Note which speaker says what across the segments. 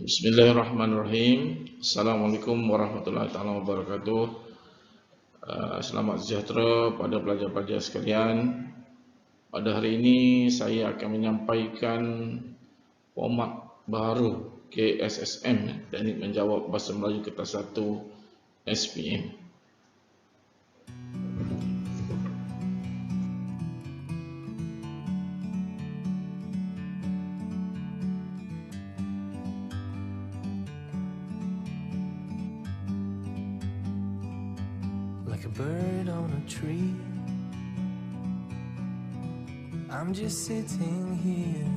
Speaker 1: Bismillahirrahmanirrahim. Assalamualaikum warahmatullahi wabarakatuh. Selamat sejahtera pada pelajar-pelajar sekalian. Pada hari ini saya akan menyampaikan format baru KSSM, Teknik Menjawab Bahasa Melayu Kertas 1 SPM.
Speaker 2: Like a bird on a tree, I'm just sitting here.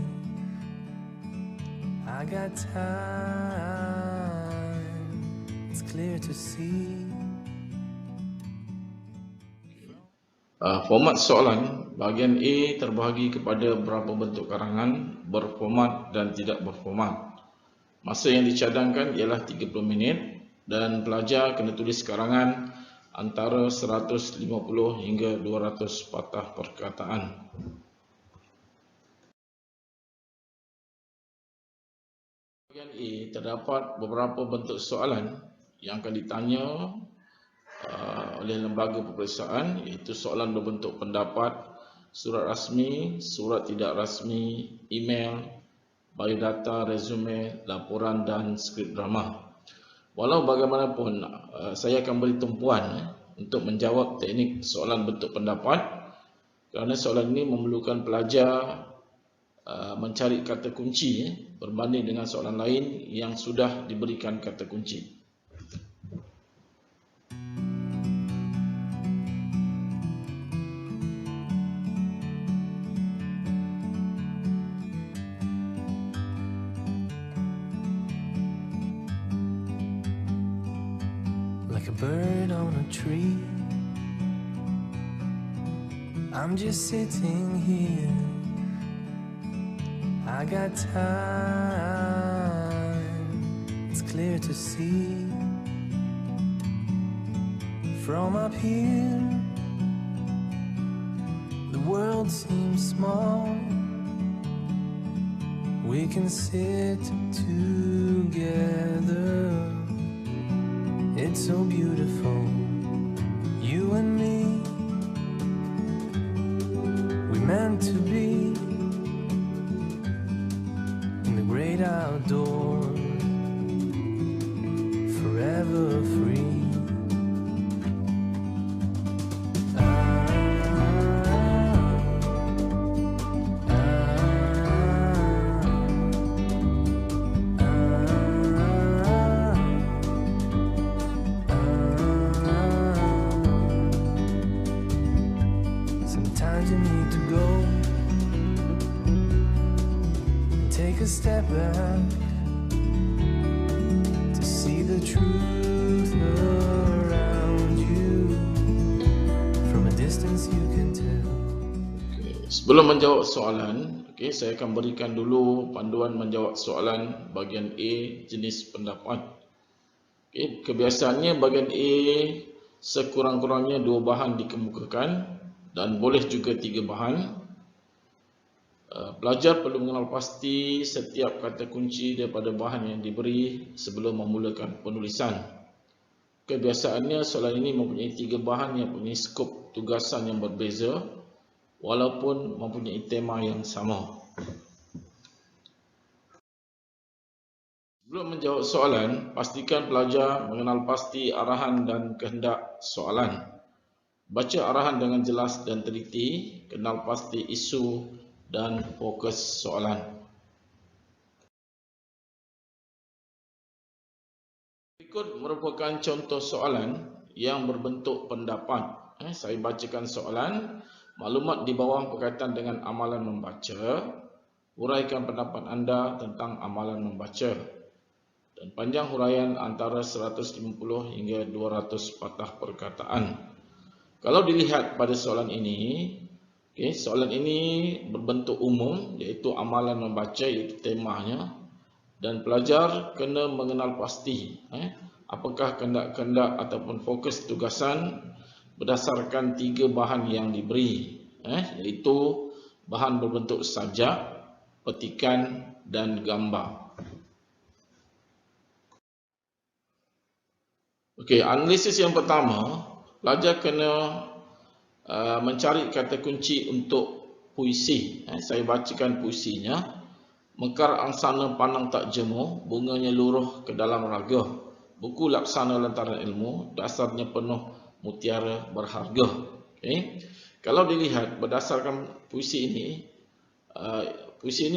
Speaker 2: I got time, it's clear to see.
Speaker 1: Format soalan bahagian A terbahagi kepada beberapa bentuk karangan, berformat dan tidak berformat. Masa yang dicadangkan ialah 30 minit dan pelajar kena tulis karangan antara 150 hingga 200 patah perkataan. Bahagian A terdapat beberapa bentuk soalan yang akan ditanya oleh lembaga peperiksaan, iaitu soalan berbentuk pendapat, surat rasmi, surat tidak rasmi, email, biodata, resume, laporan dan skrip drama. Walau bagaimanapun, saya akan beri tumpuan untuk menjawab teknik soalan bentuk pendapat kerana soalan ini memerlukan pelajar mencari kata kunci berbanding dengan soalan lain yang sudah diberikan kata kunci.
Speaker 2: Like a bird on a tree, I'm just sitting here. I got time, it's clear to see. From up here, the world seems small. We can sit together. It's so beautiful, you and me. We meant to be in the great outdoors, forever free. Sometimes you need to go and take a step back to see the truth around you. From a distance you can tell.
Speaker 1: Sebelum menjawab soalan, saya akan berikan dulu panduan menjawab soalan bahagian A, jenis pendapat. Kebiasaannya bahagian A sekurang-kurangnya 2 bahan dikemukakan dan boleh juga 3 bahan. Pelajar perlu mengenal pasti setiap kata kunci daripada bahan yang diberi sebelum memulakan penulisan. Kebiasaannya soalan ini mempunyai 3 bahan yang mempunyai skop tugasan yang berbeza walaupun mempunyai tema yang sama. Sebelum menjawab soalan, pastikan pelajar mengenal pasti arahan dan kehendak soalan. Baca arahan dengan jelas dan teliti, kenal pasti isu dan fokus soalan. Berikut merupakan contoh soalan yang berbentuk pendapat. Saya bacakan soalan, maklumat di bawah berkaitan dengan amalan membaca, huraikan pendapat anda tentang amalan membaca. Dan panjang huraian antara 150 hingga 200 patah perkataan. Kalau dilihat pada soalan ini, soalan ini berbentuk umum, iaitu amalan membaca, iaitu temanya. Dan pelajar kena mengenal pasti apakah kehendak-kehendak ataupun fokus tugasan berdasarkan 3 bahan yang diberi, iaitu bahan berbentuk sajak, petikan dan gambar. Okey, analisis yang pertama, pelajar kena mencari kata kunci untuk puisi. Saya bacakan puisinya. Mekar angsana pandang tak jemu, bunganya luruh ke dalam raga. Buku laksana lantaran ilmu, dasarnya penuh mutiara berharga. Okay. Kalau dilihat berdasarkan puisi ini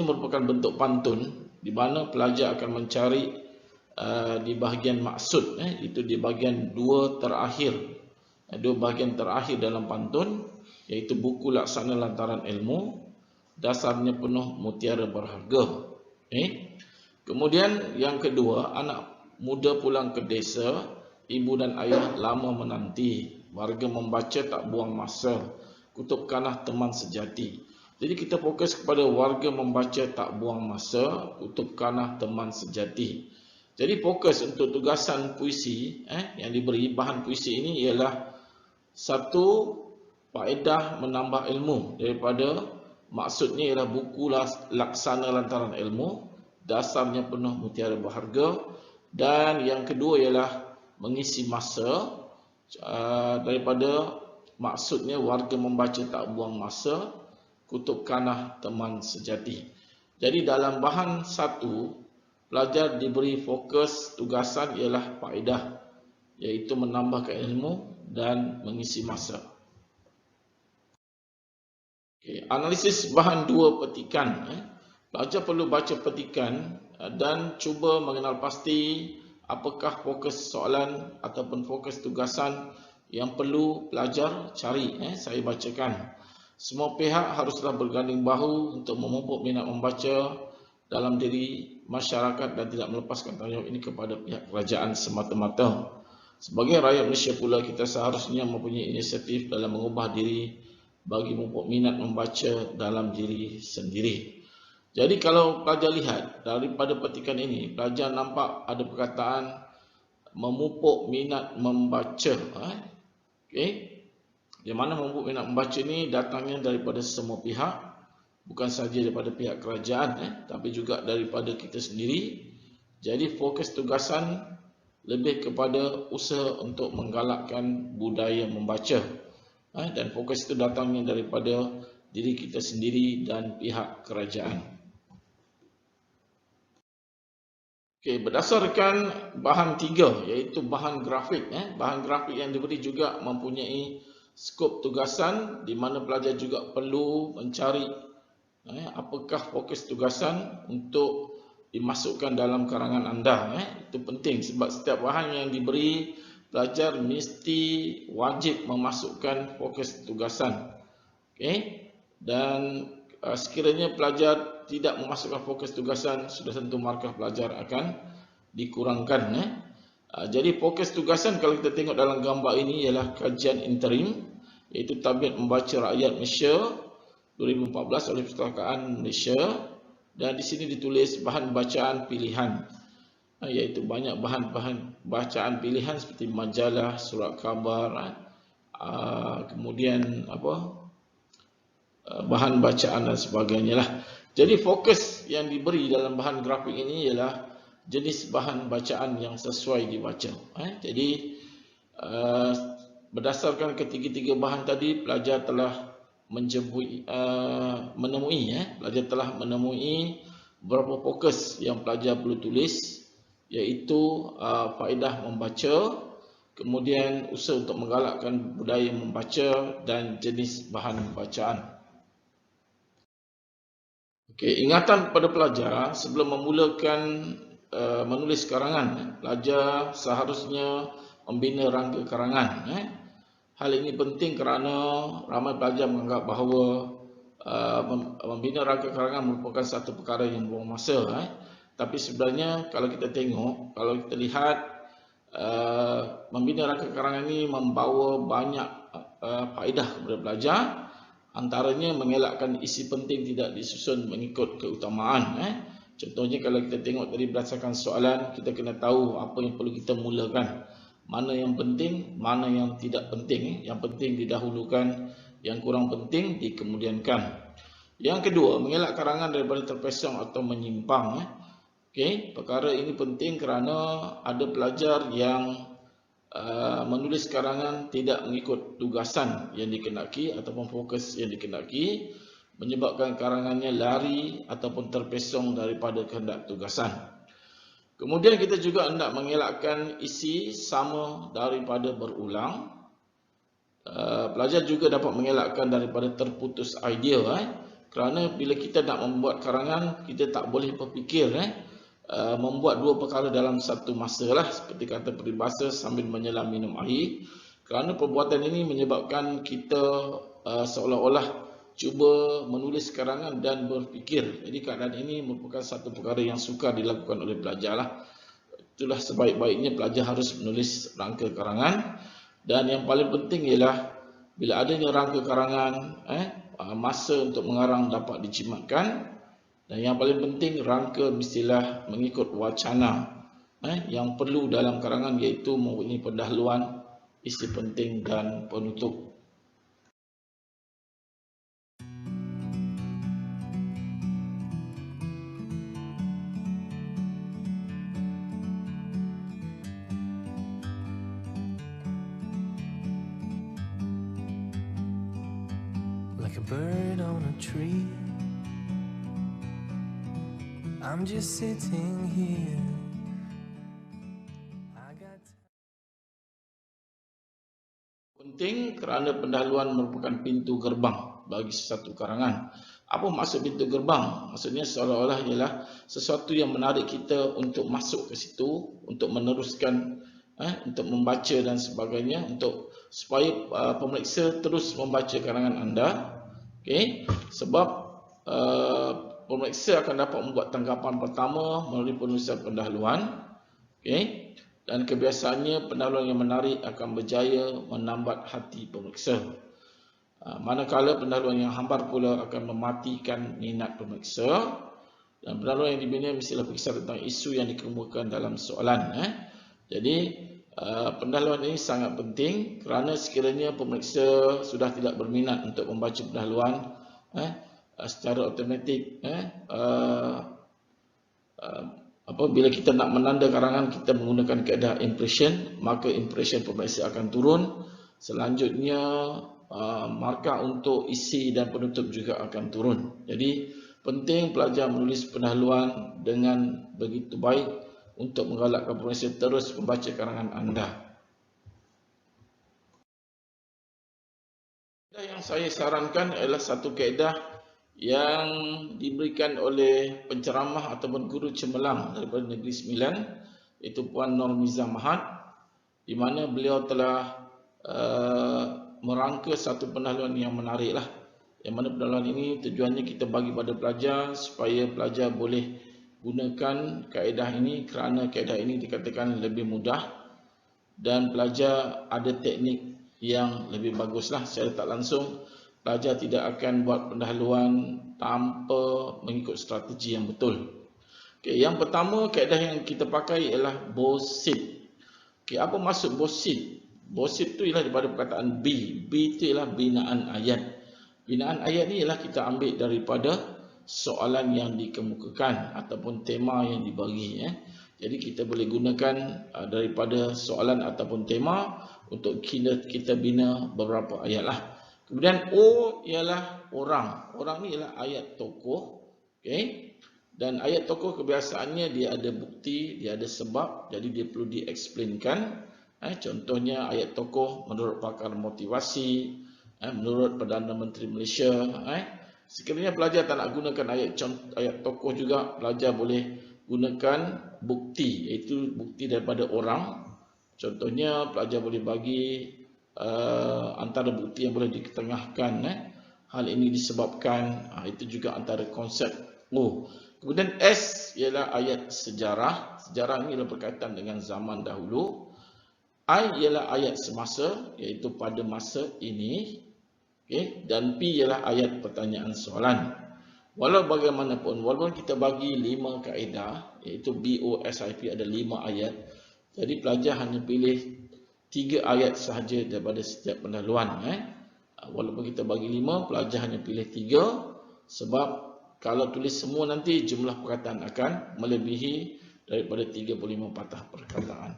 Speaker 1: merupakan bentuk pantun di mana pelajar akan mencari di bahagian maksud, itu di bahagian dua bahagian terakhir dalam pantun, iaitu buku laksana lantaran ilmu, dasarnya penuh mutiara berharga. Kemudian yang kedua, anak muda pulang ke desa, ibu dan ayah lama menanti, warga membaca tak buang masa, kutub kanah teman sejati. Jadi kita fokus kepada warga membaca tak buang masa, kutub kanah teman sejati. Jadi fokus untuk tugasan puisi yang diberi bahan puisi ini ialah satu, faedah menambah ilmu daripada maksudnya ialah buku laksana lantaran ilmu, dasarnya penuh mutiara berharga, dan yang kedua ialah mengisi masa daripada maksudnya warga membaca tak buang masa, kutub kanah teman sejati. Jadi dalam bahan satu, pelajar diberi fokus tugasan ialah faedah, iaitu menambahkan ilmu dan mengisi masa. Analisis bahan dua petikan. Pelajar perlu baca petikan dan cuba mengenal pasti apakah fokus soalan ataupun fokus tugasan yang perlu pelajar cari. Saya bacakan. Semua pihak haruslah berganding bahu untuk memupuk minat membaca dalam diri masyarakat dan tidak melepaskan tanggungjawab ini kepada pihak kerajaan semata-mata. Sebagai rakyat Malaysia pula, kita seharusnya mempunyai inisiatif dalam mengubah diri bagi memupuk minat membaca dalam diri sendiri. Jadi kalau pelajar lihat daripada petikan ini, pelajar nampak ada perkataan memupuk minat membaca. Di mana memupuk minat membaca ini datangnya daripada semua pihak, bukan sahaja daripada pihak kerajaan, tapi juga daripada kita sendiri. Jadi fokus tugasan lebih kepada usaha untuk menggalakkan budaya membaca. Dan fokus itu datangnya daripada diri kita sendiri dan pihak kerajaan. Berdasarkan bahan tiga, iaitu bahan grafik. Bahan grafik yang diberi juga mempunyai skop tugasan, di mana pelajar juga perlu mencari apakah fokus tugasan untuk dimasukkan dalam karangan anda. Itu penting sebab setiap bahan yang diberi, pelajar mesti wajib memasukkan fokus tugasan. Dan sekiranya pelajar tidak memasukkan fokus tugasan, sudah tentu markah pelajar akan dikurangkan. Jadi fokus tugasan kalau kita tengok dalam gambar ini ialah kajian interim, iaitu Tabiat Membaca Rakyat Malaysia 2014 oleh Perpustakaan Malaysia, dan di sini ditulis bahan bacaan pilihan, iaitu banyak bahan-bahan bacaan pilihan seperti majalah, surat khabar, kemudian bahan bacaan dan sebagainya lah. Jadi fokus yang diberi dalam bahan grafik ini ialah jenis bahan bacaan yang sesuai dibaca. Jadi berdasarkan ketiga-tiga bahan tadi, pelajar telah menemui beberapa fokus yang pelajar perlu tulis, iaitu faedah membaca, kemudian usaha untuk menggalakkan budaya membaca, dan jenis bahan bacaan. Ingatan kepada pelajar sebelum memulakan menulis karangan, pelajar seharusnya membina rangka karangan. Hal ini penting kerana ramai pelajar menganggap bahawa membina rangka karangan merupakan satu perkara yang buang masa. Tapi sebenarnya kalau kita tengok, kalau kita lihat, membina rangka karangan ini membawa banyak faedah kepada pelajar. Antaranya mengelakkan isi penting tidak disusun mengikut keutamaan. Contohnya kalau kita tengok tadi berdasarkan soalan, kita kena tahu apa yang perlu kita mulakan. Mana yang penting, mana yang tidak penting. Yang penting didahulukan, yang kurang penting dikemudiankan. Yang kedua, mengelak karangan daripada terpesong atau menyimpang. Perkara ini penting kerana ada pelajar yang menulis karangan tidak mengikut tugasan yang dikenaki ataupun fokus yang dikenaki, menyebabkan karangannya lari ataupun terpesong daripada kehendak tugasan. Kemudian kita juga hendak mengelakkan isi sama daripada berulang. Pelajar juga dapat mengelakkan daripada terputus idea, kerana bila kita nak membuat karangan, kita tak boleh berfikir membuat dua perkara dalam satu masa lah, seperti kata peribahasa sambil menyelam minum air. Kerana perbuatan ini menyebabkan kita seolah-olah cuba menulis karangan dan berfikir. Jadi keadaan ini merupakan satu perkara yang sukar dilakukan oleh pelajar lah. Itulah sebaik-baiknya pelajar harus menulis rangka karangan. Dan yang paling penting ialah bila adanya rangka karangan, masa untuk mengarang dapat dijimatkan. Dan yang paling penting, rangka mestilah mengikut wacana yang perlu dalam karangan, iaitu mempunyai pendahuluan, isi penting dan penutup.
Speaker 2: Like a bird on a tree, I'm just sitting here.
Speaker 1: Penting kerana pendahuluan merupakan pintu gerbang bagi sesuatu karangan. Apa maksud pintu gerbang? Maksudnya seolah-olah ialah sesuatu yang menarik kita untuk masuk ke situ, untuk meneruskan, untuk membaca dan sebagainya, supaya pemeriksa terus membaca karangan anda. Okay? Sebab pemeriksa akan dapat membuat tanggapan pertama melalui penulisan pendahuluan. Okay? Dan kebiasaannya pendahuluan yang menarik akan berjaya menambat hati pemeriksa. Manakala pendahuluan yang hambar pula akan mematikan minat pemeriksa. Dan pendahuluan yang dibina mestilah berkisar tentang isu yang dikemukakan dalam soalan. Jadi pendahuluan ini sangat penting kerana sekiranya pemeriksa sudah tidak berminat untuk membaca pendahuluan, secara automatik apabila kita nak menanda karangan, kita menggunakan kaedah impression, maka impression pemeriksa akan turun. Selanjutnya markah untuk isi dan penutup juga akan turun. Jadi penting pelajar menulis pendahuluan dengan begitu baik untuk menggalakkan pemeriksa terus membaca karangan anda. Kaedah yang saya sarankan adalah satu kaedah yang diberikan oleh penceramah ataupun guru cemerlang daripada Negeri Sembilan, iaitu Puan Nurmiza Mahat, di mana beliau telah merangka satu pendahuluan yang menarik lah. Yang mana pendahuluan ini tujuannya kita bagi pada pelajar supaya pelajar boleh gunakan kaedah ini, kerana kaedah ini dikatakan lebih mudah dan pelajar ada teknik yang lebih bagus lah. Secara tak langsung pelajar tidak akan buat pendahuluan tanpa mengikut strategi yang betul. Okay, yang pertama, kaedah yang kita pakai ialah bosit. Okay, apa maksud bosit? Bosit itu ialah daripada perkataan B. B itu ialah binaan ayat. Binaan ayat ni ialah kita ambil daripada soalan yang dikemukakan ataupun tema yang dibagi. Jadi kita boleh gunakan daripada soalan ataupun tema untuk kita bina beberapa ayat lah. Kemudian O ialah orang. Orang ni ialah ayat tokoh. Okay? Dan ayat tokoh kebiasaannya dia ada bukti, dia ada sebab, jadi dia perlu diexplainkan. Contohnya ayat tokoh menurut pakar motivasi, menurut Perdana Menteri Malaysia. Sekiranya pelajar tak nak gunakan ayat tokoh juga, pelajar boleh gunakan bukti, iaitu bukti daripada orang. Contohnya pelajar boleh bagi antara bukti yang boleh diketengahkan, hal ini disebabkan, itu juga antara konsep O. Kemudian S ialah ayat sejarah. Sejarah ini adalah berkaitan dengan zaman dahulu. I ialah ayat semasa, iaitu pada masa ini. Okay? Dan P ialah ayat pertanyaan soalan. Walau bagaimanapun, walaupun kita bagi 5 kaedah, iaitu BOSIP ada 5 ayat, jadi pelajar hanya pilih 3 ayat sahaja daripada setiap pendahuluan. Walaupun kita bagi 5, pelajar hanya pilih 3. Sebab kalau tulis semua nanti jumlah perkataan akan melebihi daripada 35 patah perkataan.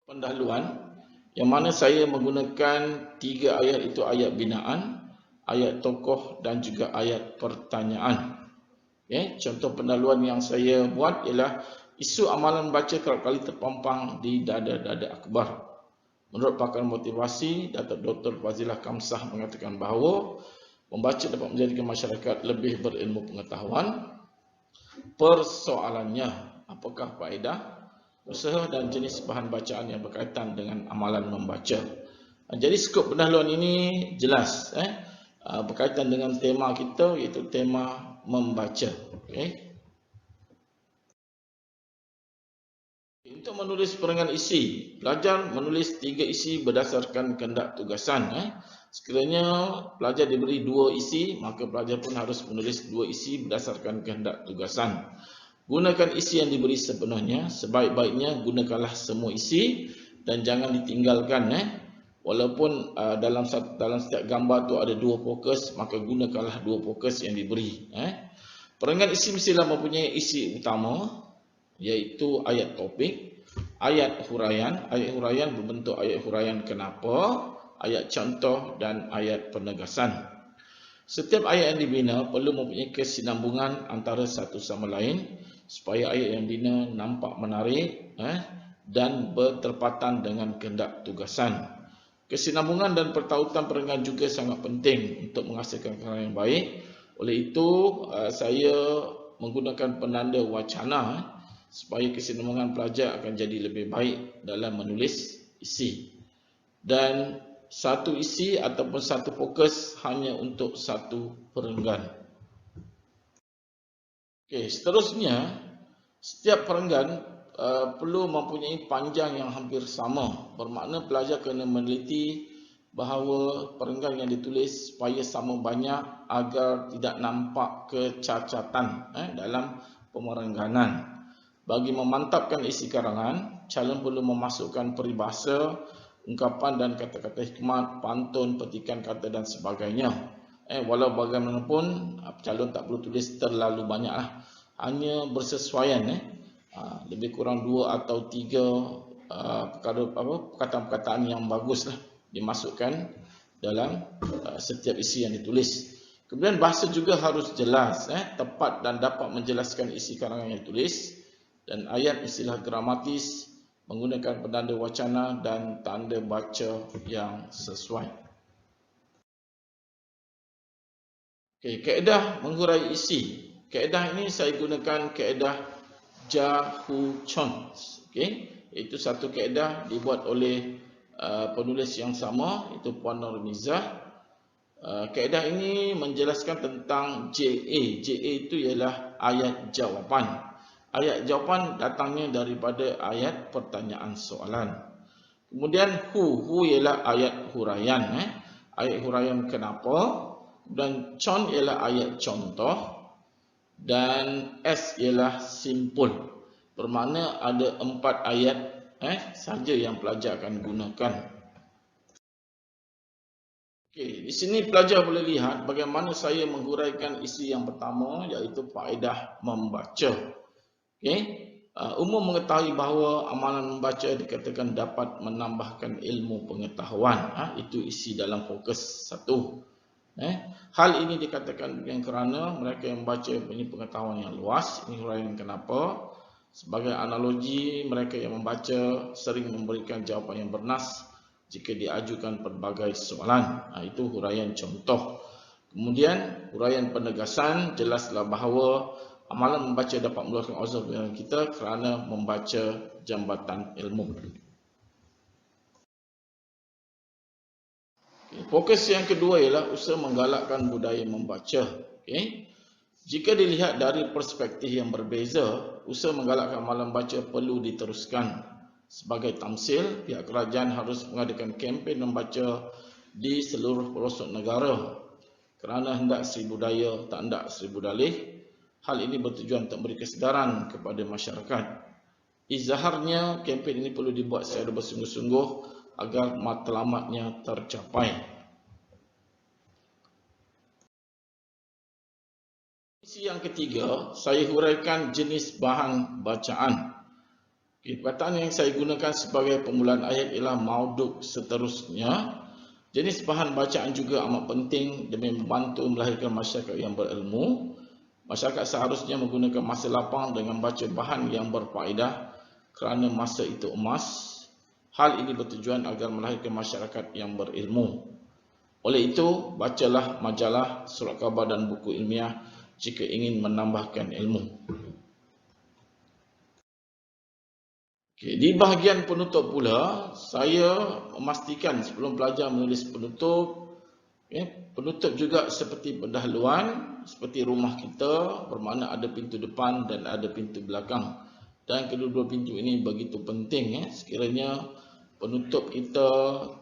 Speaker 1: pendahuluan yang mana saya menggunakan 3 ayat, itu ayat binaan, ayat tokoh dan juga ayat pertanyaan. Contoh pendahuluan yang saya buat ialah isu amalan membaca kerap kali terpampang di dada-dada akbar. Menurut pakar motivasi, Datuk Dr. Fazilah Kamsah mengatakan bahawa membaca dapat menjadikan masyarakat lebih berilmu pengetahuan. Persoalannya, apakah faedah, usaha dan jenis bahan bacaan yang berkaitan dengan amalan membaca? Jadi skop pendahuluan ini jelas berkaitan dengan tema kita, iaitu tema membaca. Untuk menulis perenggan isi, pelajar menulis 3 isi berdasarkan kehendak tugasan. Sekiranya pelajar diberi 2 isi, maka pelajar pun harus menulis 2 isi berdasarkan kehendak tugasan. Gunakan isi yang diberi sepenuhnya. Sebaik-baiknya gunakanlah semua isi dan jangan ditinggalkan. Walaupun dalam setiap gambar tu ada 2 fokus, maka gunakanlah 2 fokus yang diberi. Perenggan isi mestilah mempunyai isi utama, iaitu ayat topik, ayat huraian. Ayat huraian berbentuk ayat huraian kenapa, ayat contoh dan ayat penegasan. Setiap ayat yang dibina perlu mempunyai kesinambungan antara satu sama lain supaya ayat yang dibina nampak menarik dan bertepatan dengan kehendak tugasan. Kesinambungan dan pertautan perenggan juga sangat penting untuk menghasilkan karya yang baik. Oleh itu, saya menggunakan penanda wacana supaya kesinambungan pelajar akan jadi lebih baik dalam menulis isi. Dan satu isi ataupun satu fokus hanya untuk satu perenggan. Seterusnya, setiap perenggan perlu mempunyai panjang yang hampir sama. Bermakna pelajar kena meneliti bahawa perenggan yang ditulis supaya sama banyak agar tidak nampak kecacatan dalam pemerengganan. Bagi memantapkan isi karangan, calon perlu memasukkan peribahasa, ungkapan dan kata-kata hikmat, pantun, petikan kata dan sebagainya. Walau bagaimanapun, calon tak perlu tulis terlalu banyaklah. Hanya bersesuaian, lebih kurang 2 atau 3 perkataan-perkataan yang baguslah dimasukkan dalam setiap isi yang ditulis. Kemudian bahasa juga harus jelas, tepat dan dapat menjelaskan isi karangan yang ditulis. Dan ayat istilah gramatis, menggunakan penanda wacana dan tanda baca yang sesuai. Kaedah menghurai isi. Kaedah ini saya gunakan kaedah Jahuchon. Itu satu kaedah dibuat oleh penulis yang sama, itu Puan Nurmizah. Kaedah ini menjelaskan tentang JA. JA itu ialah ayat jawapan. Ayat jawapan datangnya daripada ayat pertanyaan soalan. Kemudian hu ialah ayat huraian. Ayat huraian kenapa. Dan con ialah ayat contoh. Dan S ialah simpul. Bermakna ada 4 ayat saja yang pelajar akan gunakan. Di sini pelajar boleh lihat bagaimana saya menghuraikan isi yang pertama, iaitu faedah membaca. Umum mengetahui bahawa amalan membaca dikatakan dapat menambahkan ilmu pengetahuan. Itu isi dalam fokus 1. Hal ini dikatakan yang kerana mereka yang membaca punya pengetahuan yang luas. Ini huraian kenapa. Sebagai analogi, mereka yang membaca sering memberikan jawapan yang bernas jika diajukan pelbagai soalan. Itu huraian contoh. Kemudian huraian penegasan, jelaslah bahawa amalan membaca dapat mengeluarkan uzur dalam kita kerana membaca jambatan ilmu. Fokus yang kedua ialah usaha menggalakkan budaya membaca. Jika dilihat dari perspektif yang berbeza, usaha menggalakkan amalan membaca perlu diteruskan. Sebagai tamsil, pihak kerajaan harus mengadakan kempen membaca di seluruh pelosok negara. Kerana hendak Sri Budaya, tak hendak Sri Budalih. Hal ini bertujuan untuk memberi kesedaran kepada masyarakat. Izaharnya, kempen ini perlu dibuat secara bersungguh-sungguh agar matlamatnya tercapai. Isi yang ketiga, saya huraikan jenis bahan bacaan. Okay, perkataan yang saya gunakan sebagai permulaan ayat ialah mauduk seterusnya. Jenis bahan bacaan juga amat penting demi membantu melahirkan masyarakat yang berilmu. Masyarakat seharusnya menggunakan masa lapang dengan baca bahan yang berfaedah kerana masa itu emas. Hal ini bertujuan agar melahirkan masyarakat yang berilmu. Oleh itu, bacalah majalah, surat khabar dan buku ilmiah jika ingin menambahkan ilmu. Okay, di bahagian penutup pula, saya memastikan sebelum pelajar menulis penutup, penutup juga seperti pendahuluan, seperti rumah kita, bermakna ada pintu depan dan ada pintu belakang. Dan kedua-dua pintu ini begitu penting. Sekiranya penutup kita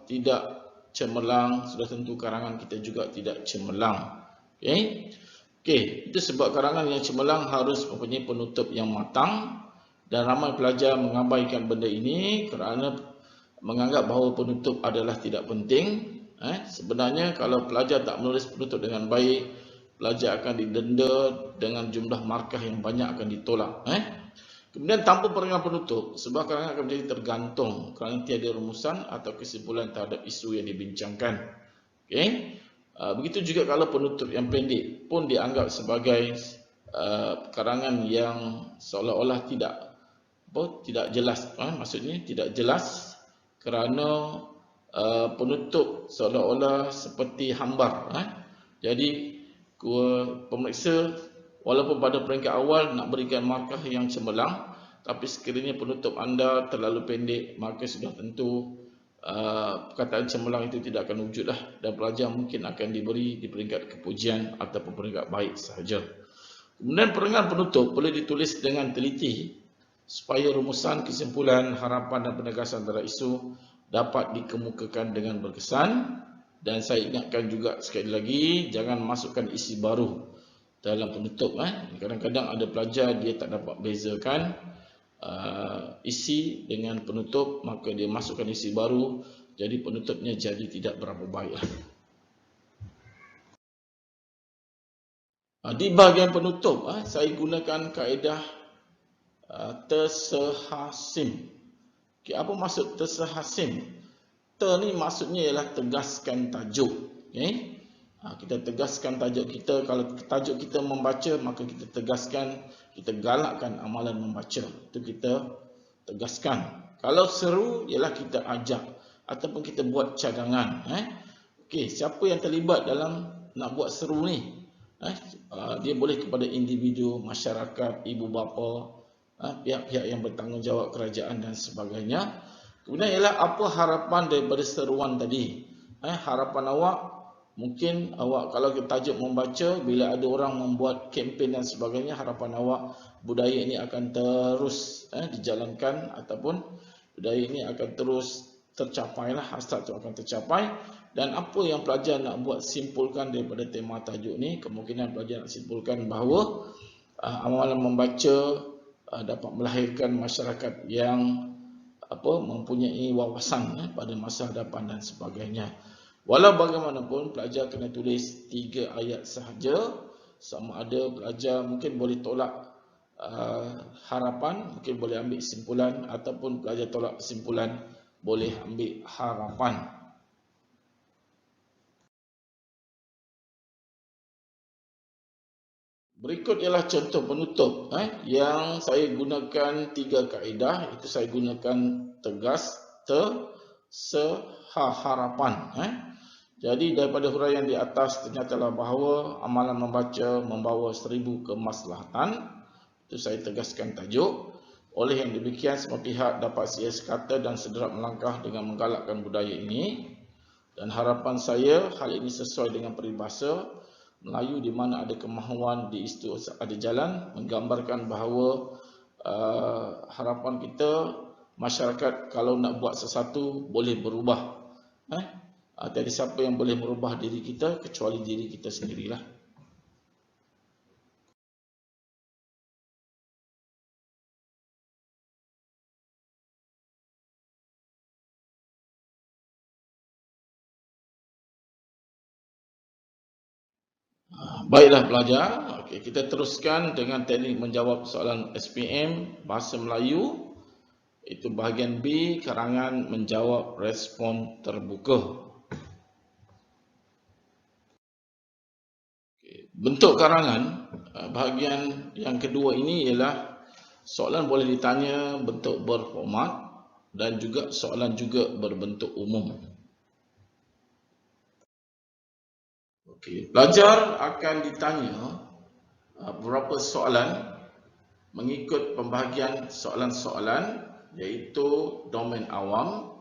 Speaker 1: tidak cemerlang, sudah tentu karangan kita juga tidak cemerlang. Okey, itu sebab karangan yang cemerlang harus mempunyai penutup yang matang. Dan ramai pelajar mengabaikan benda ini kerana menganggap bahawa penutup adalah tidak penting. Sebenarnya kalau pelajar tak menulis penutup dengan baik, pelajar akan didenda dengan jumlah markah yang banyak akan ditolak. Kemudian tanpa perangan penutup, sebuah karangan akan menjadi tergantung kerana tiada rumusan atau kesimpulan terhadap isu yang dibincangkan. Begitu juga kalau penutup yang pendek pun dianggap sebagai karangan yang seolah-olah tidak jelas. Maksudnya tidak jelas kerana penutup seolah-olah seperti hambar. Jadi pemeriksa walaupun pada peringkat awal nak berikan markah yang cemerlang, tapi sekiranya penutup anda terlalu pendek, maka sudah tentu perkataan cemerlang itu tidak akan wujudlah, dan pelajar mungkin akan diberi di peringkat kepujian ataupun peringkat baik sahaja. Kemudian perangan penutup boleh ditulis dengan teliti supaya rumusan, kesimpulan, harapan dan penegasan terhadap isu dapat dikemukakan dengan berkesan. Dan saya ingatkan juga sekali lagi, jangan masukkan isi baru dalam penutup. Kadang-kadang ada pelajar dia tak dapat bezakan isi dengan penutup, maka dia masukkan isi baru, jadi penutupnya jadi tidak berapa baik. Di bahagian penutup, saya gunakan kaedah tersehasim. Apa maksud tersehasim? Ni maksudnya ialah tegaskan tajuk. Kita tegaskan tajuk kita. Kalau tajuk kita membaca, maka kita tegaskan, kita galakkan amalan membaca. Itu kita tegaskan. Kalau seru, ialah kita ajak ataupun kita buat cadangan. Siapa yang terlibat dalam nak buat seru ni? Dia boleh kepada individu, masyarakat, ibu bapa, pihak-pihak yang bertanggungjawab, kerajaan dan sebagainya. Kemudian ialah apa harapan daripada seruan tadi. Harapan awak, mungkin awak kalau tajuk membaca, bila ada orang membuat kempen dan sebagainya, harapan awak budaya ini akan terus dijalankan, ataupun budaya ini akan terus tercapai, hasrat itu akan tercapai. Dan apa yang pelajar nak buat simpulkan daripada tema tajuk ni, kemungkinan pelajar nak simpulkan bahawa amalan membaca dapat melahirkan masyarakat yang mempunyai wawasan pada masa hadapan dan sebagainya. Walau bagaimanapun, pelajar kena tulis 3 ayat sahaja. Sama ada pelajar mungkin boleh tolak harapan, mungkin boleh ambil simpulan, ataupun pelajar tolak simpulan, boleh ambil harapan. Berikut ialah contoh penutup yang saya gunakan 3 kaedah. Itu saya gunakan tegas, harapan. Jadi daripada huraian di atas ternyatalah bahawa amalan membaca membawa 1000 kemaslahatan. Itu saya tegaskan tajuk. Oleh yang demikian, semua pihak dapat sia sekata dan sederap melangkah dengan menggalakkan budaya ini. Dan harapan saya, hal ini sesuai dengan peribahasa Melayu di mana ada kemahuan di situ ada jalan, menggambarkan bahawa harapan kita, masyarakat kalau nak buat sesuatu boleh berubah. Tiada siapa yang boleh merubah diri kita kecuali diri kita sendirilah. Baiklah pelajar, kita teruskan dengan teknik menjawab soalan SPM Bahasa Melayu. Itu bahagian B, karangan menjawab respon terbuka. Bentuk karangan, bahagian yang kedua ini ialah soalan boleh ditanya bentuk berformat dan juga soalan juga berbentuk umum. Okey, pelajar akan ditanya beberapa soalan mengikut pembahagian soalan-soalan, iaitu domain awam,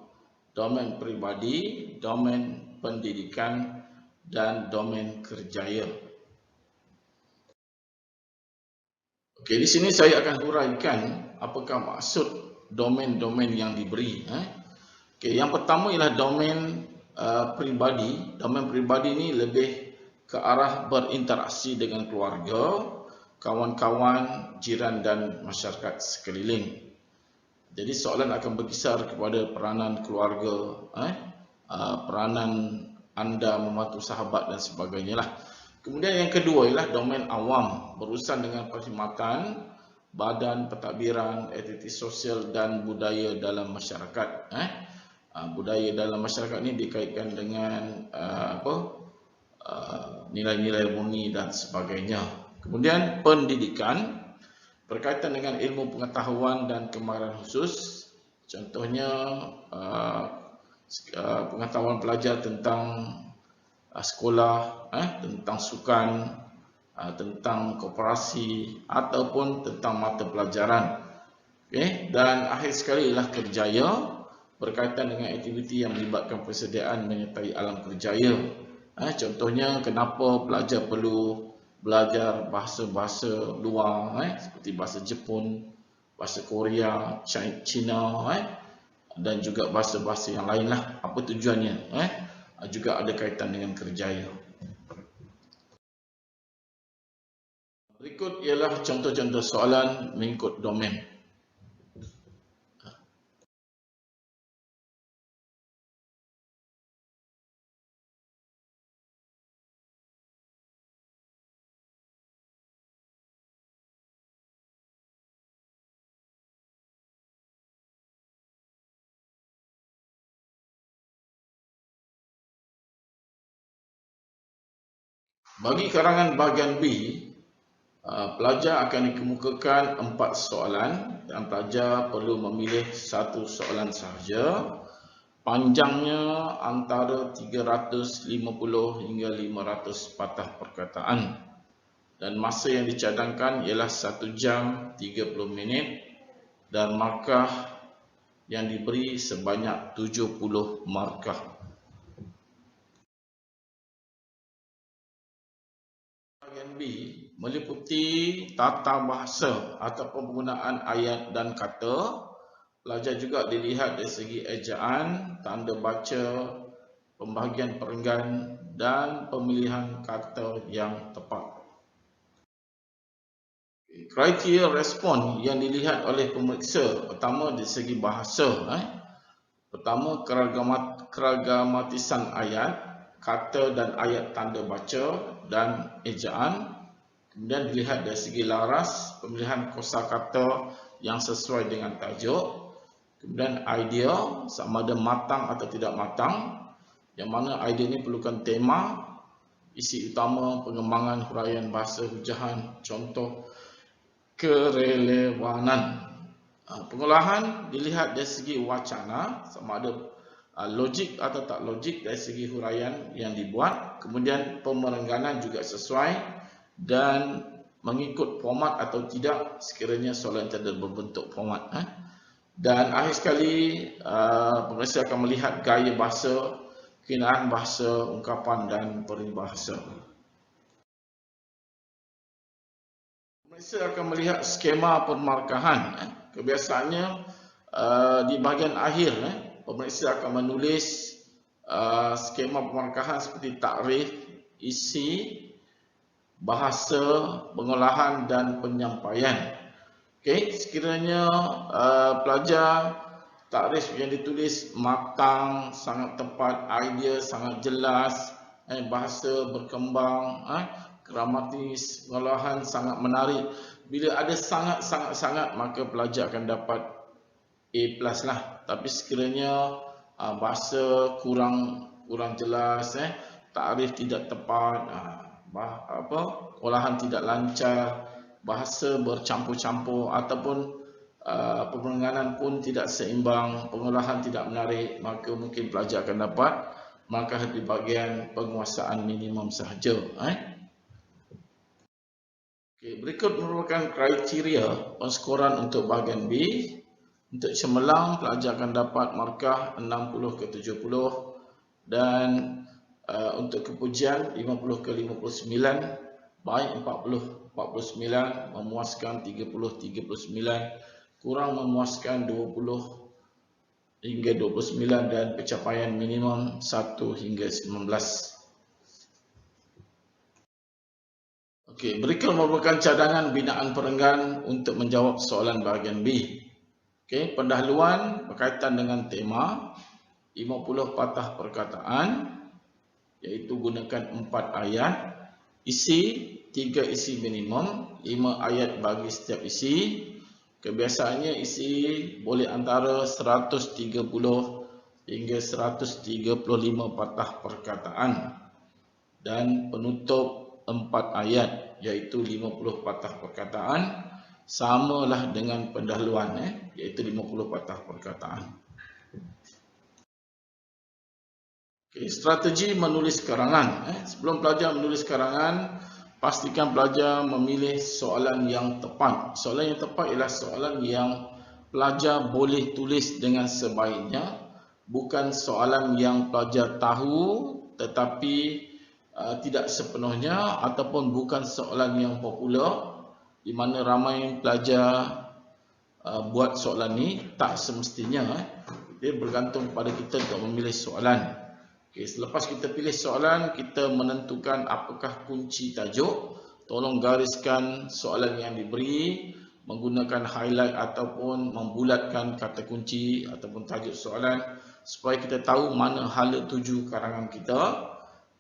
Speaker 1: domain peribadi, domain pendidikan dan domain kerjaya. Okey, di sini saya akan huraikan apakah maksud domain-domain yang diberi. Okey, yang pertama ialah domain peribadi. Domain peribadi ini lebih ke arah berinteraksi dengan keluarga, kawan-kawan, jiran dan masyarakat sekeliling. Jadi soalan akan berkisar kepada peranan keluarga, peranan anda membantu sahabat dan sebagainya lah. Kemudian yang kedua ialah domain awam, berurusan dengan perkhidmatan, badan pentadbiran, aktiviti sosial dan budaya dalam masyarakat. Budaya dalam masyarakat ini dikaitkan dengan nilai-nilai murni dan sebagainya. Kemudian pendidikan berkaitan dengan ilmu pengetahuan dan kemahiran khusus. Contohnya pengetahuan pelajar tentang sekolah, tentang sukan, tentang koperasi ataupun tentang mata pelajaran. Okay. Dan akhir sekali ialah kerjaya, berkaitan dengan aktiviti yang melibatkan persediaan menyertai alam kerjaya. Contohnya kenapa pelajar perlu belajar bahasa-bahasa luar, seperti bahasa Jepun, bahasa Korea, Cina, dan juga bahasa-bahasa yang lain lah. Apa tujuannya? Juga ada kaitan dengan kerjaya. Berikut ialah contoh-contoh soalan mengikut domain. Bagi karangan bahagian B, pelajar akan dikemukakan 4 soalan dan pelajar perlu memilih satu soalan sahaja. Panjangnya antara 350 hingga 500 patah perkataan. Dan masa yang dicadangkan ialah 1 jam 30 minit dan markah yang diberi sebanyak 70 markah. Bahagian B meliputi tata bahasa atau penggunaan ayat dan kata. Pelajar juga dilihat dari segi ejaan, tanda baca, pembahagian perenggan dan pemilihan kata yang tepat. Kriteria respon yang dilihat oleh pemeriksa, pertama dari segi bahasa. Pertama, keragmatisan ayat, kata dan ayat tanda baca dan ejaan. Kemudian dilihat dari segi laras, pemilihan kosakata yang sesuai dengan tajuk. Kemudian idea, sama ada matang atau tidak matang. Yang mana idea ini perlukan tema, isi utama, pengembangan huraian bahasa hujahan, contoh, kerelevanan. Pengolahan dilihat dari segi wacana, sama ada logik atau tak logik dari segi huraian yang dibuat. Kemudian pemerengganan juga sesuai dan mengikut format atau tidak sekiranya soalan tidak berbentuk format. Dan akhir sekali pemeriksa akan melihat gaya bahasa, kekinaan bahasa, ungkapan dan peribahasa. Pemeriksa akan melihat skema pemarkahan. Kebiasaannya di bahagian akhir pemeriksa akan menulis skema pemarkahan seperti takrif, isi, bahasa, pengolahan dan penyampaian. Okey, sekiranya pelajar takrif yang ditulis matang, sangat tepat, idea sangat jelas, bahasa berkembang, gramatis, pengolahan sangat menarik. Bila ada sangat, maka pelajar akan dapat A+ lah. Tapi sekiranya bahasa kurang jelas, takrif tidak tepat, olahan tidak lancar, bahasa bercampur-campur ataupun penanganan pun tidak seimbang, pengolahan tidak menarik, maka mungkin pelajar akan dapat markah di bahagian penguasaan minimum sahaja. Okay, berikut merupakan kriteria penskoran untuk bahagian B. Untuk cemerlang, pelajar akan dapat markah 60 ke 70 dan untuk kepujian 50 ke 59, baik 40 49, memuaskan 30 39, kurang memuaskan 20 hingga 29 dan pencapaian minimum 1 hingga 19. Okey, berikut merupakan cadangan binaan perenggan untuk menjawab soalan bahagian B. Okey, pendahuluan berkaitan dengan tema 50 patah perkataan, iaitu gunakan 4 ayat, isi 3 isi minimum, 5 ayat bagi setiap isi. Kebiasaannya isi boleh antara 130 hingga 135 patah perkataan dan penutup 4 ayat, iaitu 50 patah perkataan, samalah dengan pendahuluan, iaitu 50 patah perkataan. Okay, strategi menulis karangan. Sebelum pelajar menulis karangan, pastikan pelajar memilih soalan yang tepat. Soalan yang tepat ialah soalan yang pelajar boleh tulis dengan sebaiknya, bukan soalan yang pelajar tahu tetapi tidak sepenuhnya, ataupun bukan soalan yang popular di mana ramai pelajar buat soalan ni. Tak semestinya. Dia bergantung pada kita untuk memilih soalan. Okay, selepas kita pilih soalan, kita menentukan apakah kunci tajuk. Tolong gariskan soalan yang diberi menggunakan highlight ataupun membulatkan kata kunci ataupun tajuk soalan supaya kita tahu mana hala tuju karangan kita.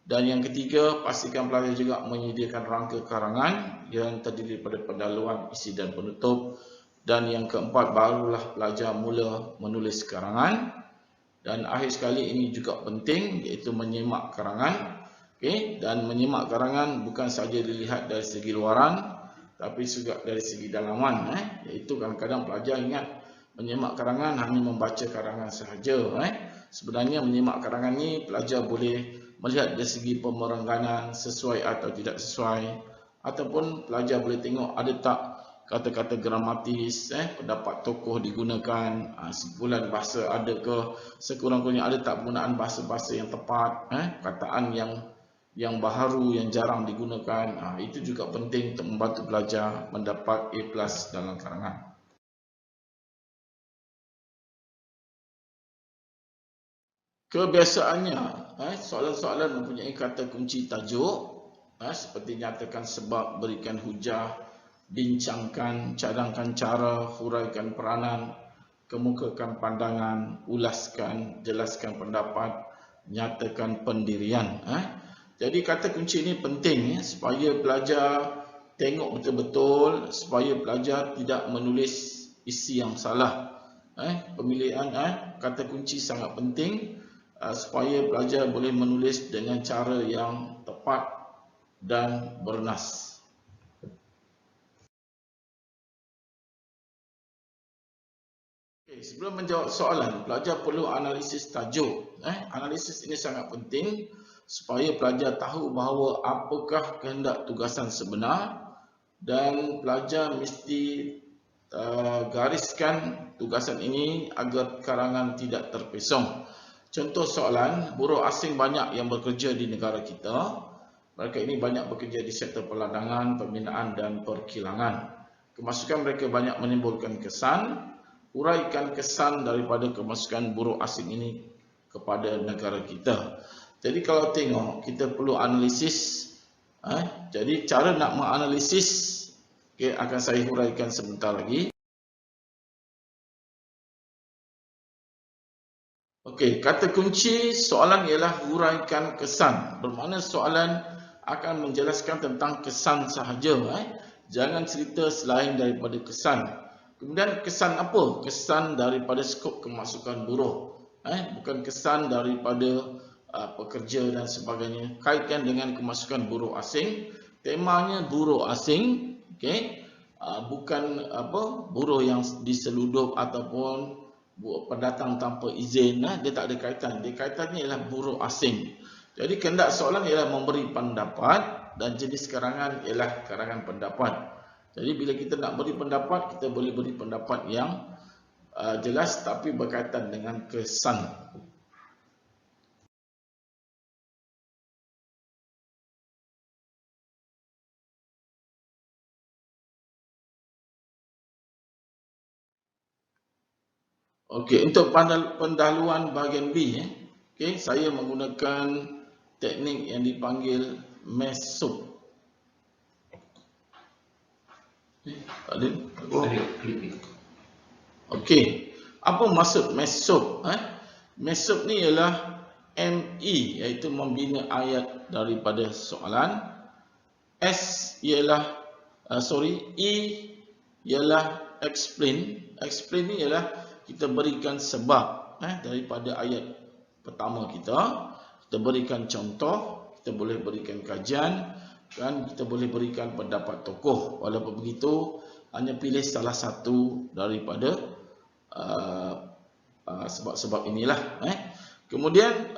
Speaker 1: Dan yang ketiga, pastikan pelajar juga menyediakan rangka karangan yang terdiri daripada pendahuluan, isi dan penutup. Dan yang keempat, barulah pelajar mula menulis karangan. Dan akhir sekali ini juga penting, iaitu menyimak karangan. Okay? Dan menyimak karangan bukan sahaja dilihat dari segi luaran, tapi juga dari segi dalaman. Iaitu kadang-kadang pelajar ingat menyimak karangan hanya membaca karangan sahaja. Sebenarnya menyimak karangan ni pelajar boleh melihat dari segi pemerengganan sesuai atau tidak sesuai, ataupun pelajar boleh tengok ada tak kata-kata gramatis, pendapat tokoh digunakan, sekumpulan bahasa ada ke, sekurang-kurangnya ada tak penggunaan bahasa-bahasa yang tepat, kataan yang baharu yang jarang digunakan. Itu juga penting untuk membantu pelajar mendapat A+ dalam karangan. Kebiasaannya, soalan-soalan mempunyai kata kunci tajuk, seperti nyatakan sebab, berikan hujah, bincangkan, cadangkan cara, huraikan peranan, kemukakan pandangan, ulaskan, jelaskan pendapat, nyatakan pendirian. Jadi kata kunci ini penting supaya pelajar tengok betul-betul, supaya pelajar tidak menulis isi yang salah. Pemilihan kata kunci sangat penting supaya pelajar boleh menulis dengan cara yang tepat dan bernas. Okay, sebelum menjawab soalan, pelajar perlu analisis tajuk. Analisis ini sangat penting supaya pelajar tahu bahawa apakah kehendak tugasan sebenar, dan pelajar mesti gariskan tugasan ini agar karangan tidak terpesong. Contoh soalan, buruh asing banyak yang bekerja di negara kita. Mereka ini banyak bekerja di sektor perladangan, pembinaan dan perkilangan. Kemasukan mereka banyak menimbulkan kesan. Uraikan kesan daripada kemasukan buruh asing ini kepada negara kita. Jadi kalau tengok, kita perlu analisis. Jadi cara nak menganalisis, akan saya huraikan sebentar lagi. Okey, kata kunci soalan ialah huraikan kesan. Bermakna soalan akan menjelaskan tentang kesan sahaja. Jangan cerita selain daripada kesan. Kemudian kesan apa? Kesan daripada skop kemasukan buruh. Bukan kesan daripada pekerja dan sebagainya. Kaitkan dengan kemasukan buruh asing. Temanya buruh asing, okey. Bukan buruh yang diseludup ataupun pendatang tanpa izin. Dia tak ada kaitan. Dia kaitannya ialah buruh asing. Jadi kehendak soalan ialah memberi pendapat dan jenis karangan ialah karangan pendapat. Jadi bila kita nak beri pendapat, kita boleh beri pendapat yang jelas tapi berkaitan dengan kesan. Okey, untuk pendahuluan bahagian B, okey, saya menggunakan teknik yang dipanggil MESOP. Ada? Okey. Apa maksud MESOP? MESOP ni ialah ME, iaitu membina ayat daripada soalan. E ialah explain. Explain ni ialah kita berikan sebab daripada ayat pertama kita. Kita berikan contoh, kita boleh berikan kajian, dan kita boleh berikan pendapat tokoh. Walaupun begitu, hanya pilih salah satu daripada sebab-sebab inilah. Kemudian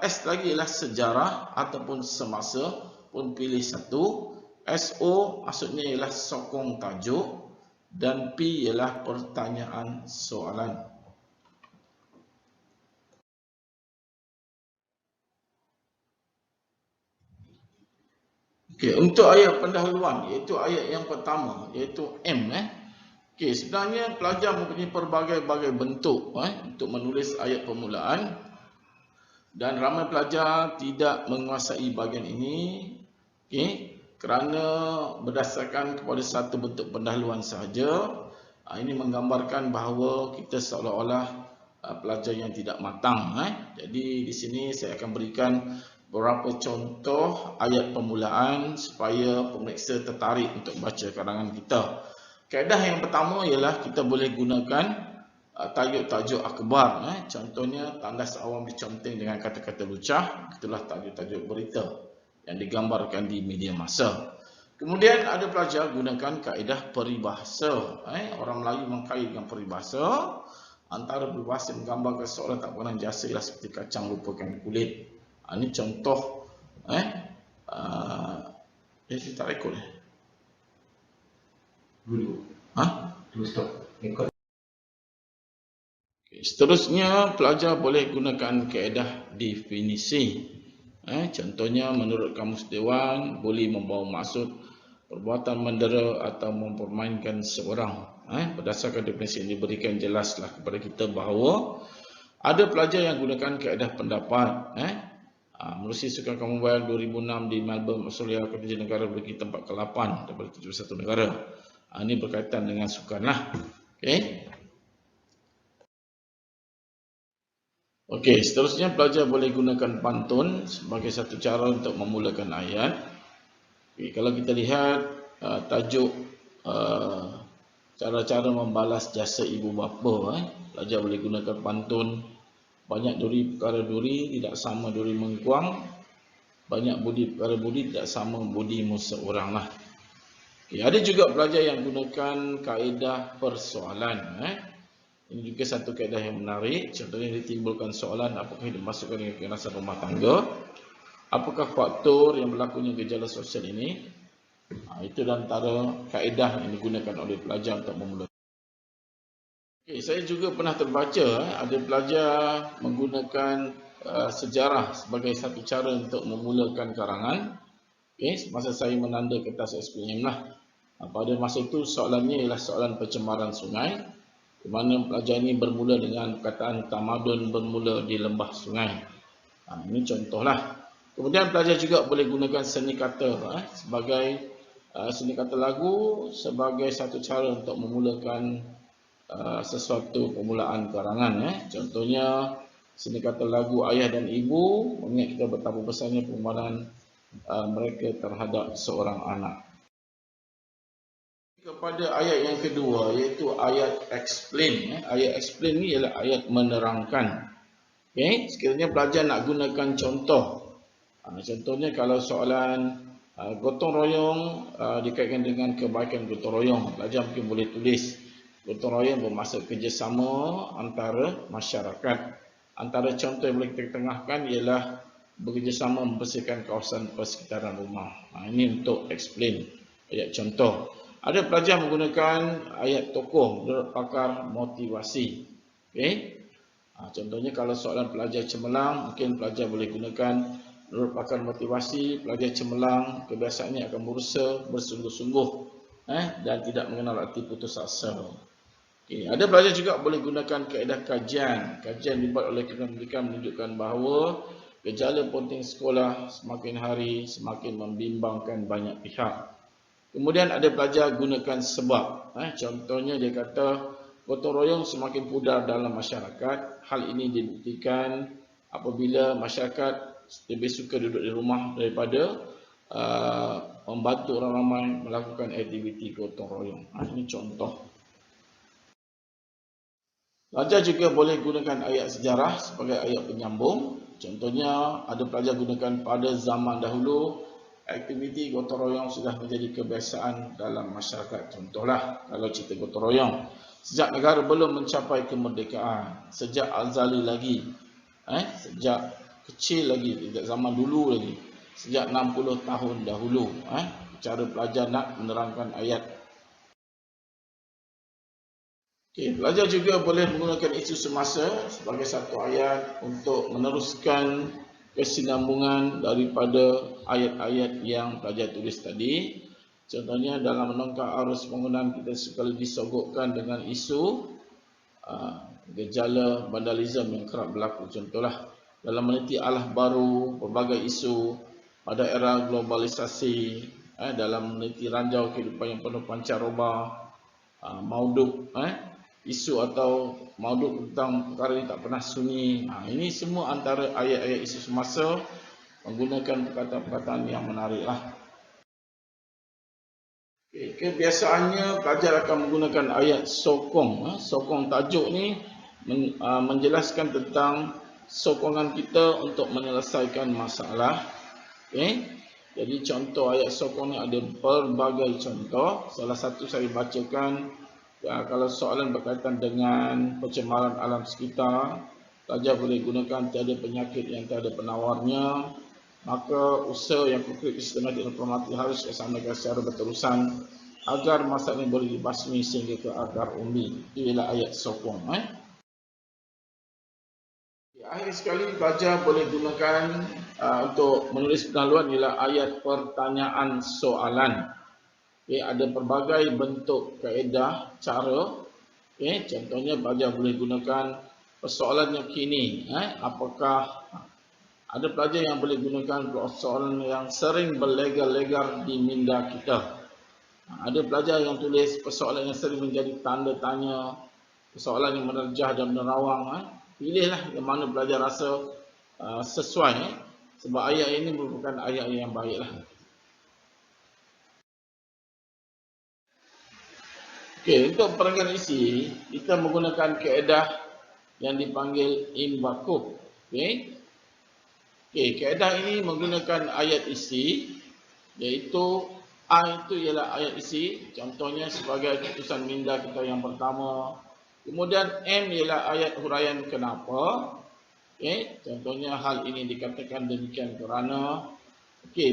Speaker 1: S lagi ialah sejarah ataupun semasa, pun pilih satu. SO maksudnya ialah sokong tajuk, dan P ialah pertanyaan soalan. Okey, untuk ayat pendahuluan, iaitu ayat yang pertama, iaitu M. Okey, sebenarnya pelajar mempunyai pelbagai-bagai bentuk untuk menulis ayat permulaan, dan ramai pelajar tidak menguasai bahagian ini, okey, kerana berdasarkan kepada satu bentuk pendahuluan sahaja. Ini menggambarkan bahawa kita seolah-olah pelajar yang tidak matang. Jadi di sini saya akan berikan beberapa contoh ayat permulaan supaya pemeriksa tertarik untuk baca karangan kita. Kaedah yang pertama ialah kita boleh gunakan tajuk-tajuk akhbar. Contohnya tandas awam diconteng dengan kata-kata lucah. Itulah tajuk-tajuk berita yang digambarkan di media massa. Kemudian ada pelajar gunakan kaedah peribahasa. Orang Melayu mengkaitkan peribahasa. Antara peribahasa yang menggambarkan seorang tak pernah jasa ialah seperti kacang lupakan kulit. Ini contoh. Dia tak rekod.
Speaker 3: Dulu. Stop. Rekod.
Speaker 1: Seterusnya, pelajar boleh gunakan kaedah definisi. Contohnya, menurut Kamus Dewan, boleh membawa maksud perbuatan mendera atau mempermainkan seorang. Berdasarkan definisi ini diberikan jelaslah kepada kita bahawa ada pelajar yang gunakan kaedah pendapat. Menerusi Sukan Commonwealth 2006 di Melbourne, Australia, ke-7 negara bagi tempat ke-8 daripada 71 negara. Ini berkaitan dengan sukan lah. Okey, seterusnya pelajar boleh gunakan pantun sebagai satu cara untuk memulakan ayat. Kalau kita lihat tajuk cara-cara membalas jasa ibu bapa, pelajar boleh gunakan pantun. Banyak duri perkara duri, tidak sama duri mengkuang. Banyak budi perkara budi, tidak sama budimu seorang lah. Ada juga pelajar yang gunakan kaedah persoalan. Ini juga satu kaedah yang menarik. Contohnya ditimbulkan soalan, apakah dimasukkan dengan kekerasan rumah tangga? Apakah faktor yang berlakunya gejala sosial ini? Itu antara kaedah yang digunakan oleh pelajar untuk memulakan. Saya juga pernah terbaca ada pelajar menggunakan sejarah sebagai satu cara untuk memulakan karangan. Semasa saya menanda kertas SPM lah. Pada masa itu soalannya ialah soalan pencemaran sungai, di mana pelajar ini bermula dengan perkataan tamadun bermula di lembah sungai. Ini contohlah. Kemudian pelajar juga boleh gunakan seni kata sebagai seni kata lagu sebagai satu cara untuk memulakan sesuatu permulaan karangan. Contohnya seni kata lagu ayah dan ibu mengingat kita betapa besarnya penghormatan mereka terhadap seorang anak. Kepada ayat yang kedua, iaitu ayat explain. Ayat explain ni ialah ayat menerangkan. Okay? Sekiranya pelajar nak gunakan contoh. Contohnya kalau soalan gotong royong dikaitkan dengan kebaikan gotong royong, pelajar mungkin boleh tulis gotong royong bermaksud kerjasama antara masyarakat. Antara contoh yang boleh kita tengahkan ialah bekerjasama membersihkan kawasan persekitaran rumah. Ini untuk explain ayat contoh. Ada pelajar menggunakan ayat tokoh menurut pakar motivasi. Okay? Contohnya kalau soalan pelajar cemerlang, mungkin pelajar boleh gunakan menurut pakar motivasi, pelajar cemerlang kebiasaannya akan berusaha bersungguh-sungguh dan tidak mengenal arti putus asa. Okay. Ada pelajar juga boleh gunakan kaedah kajian. Kajian dibuat oleh Kementerian Pendidikan menunjukkan bahawa gejala ponting sekolah semakin hari semakin membimbangkan banyak pihak. Kemudian ada pelajar gunakan sebab. Contohnya dia kata gotong royong semakin pudar dalam masyarakat. Hal ini dibuktikan apabila masyarakat lebih suka duduk di rumah daripada membantu orang ramai melakukan aktiviti gotong royong. Ini contoh. Pelajar juga boleh gunakan ayat sejarah sebagai ayat penyambung. Contohnya ada pelajar gunakan pada zaman dahulu aktiviti gotong royong sudah menjadi kebiasaan dalam masyarakat. Contohlah kalau cerita gotong royong. Sejak negara belum mencapai kemerdekaan, sejak azali lagi, sejak kecil lagi, sejak zaman dulu lagi, sejak 60 tahun dahulu, cara pelajar nak menerangkan ayat. Okay, pelajar juga boleh menggunakan isu semasa sebagai satu ayat untuk meneruskan kesinambungan daripada ayat-ayat yang pelajar tulis tadi. Contohnya dalam menongkar arus penggunaan kita sekali disogokkan dengan isu gejala vandalisme yang kerap berlaku. Contohlah dalam meneliti alah baru, berbagai isu pada era globalisasi, dalam meneliti ranjau kehidupan yang penuh pancaroba, mauduk, isu atau mauduk tentang perkara yang tak pernah sunyi. Ini semua antara ayat-ayat isu semasa menggunakan perkataan-perkataan yang menariklah. Kebiasaannya pelajar akan menggunakan ayat sokong. Sokong tajuk ni menjelaskan tentang sokongan kita untuk menyelesaikan masalah. Jadi contoh ayat sokong ni ada pelbagai contoh. Salah satu saya bacakan. Kalau soalan berkaitan dengan pencemaran alam sekitar, pelajar boleh gunakan tiada penyakit yang tiada penawarnya, maka usaha yang konkret sistematik dan pragmatik harus dilaksanakan secara berterusan agar masalah ini boleh dibasmi sehingga ke akar umbi. Itu ialah ayat sokong. Akhir sekali pelajar boleh gunakan untuk menulis pendahuluan ialah ayat pertanyaan soalan. Ada pelbagai bentuk kaedah cara. Contohnya pelajar boleh gunakan persoalan yang kini. Apakah ada pelajar yang boleh gunakan persoalan yang sering berlegar-legar di minda kita. Ada pelajar yang tulis persoalan yang sering menjadi tanda tanya, persoalan yang menerjah dan menerawang. Pilihlah yang mana pelajar rasa sesuai. Sebab ayat ini merupakan ayat yang baiklah. Untuk perenggan isi, kita menggunakan kaedah yang dipanggil in-bakub. Kaedah ini menggunakan ayat isi, iaitu A itu ialah ayat isi, contohnya sebagai keputusan minda kita yang pertama. Kemudian M ialah ayat huraian kenapa. Contohnya hal ini dikatakan demikian kerana. B,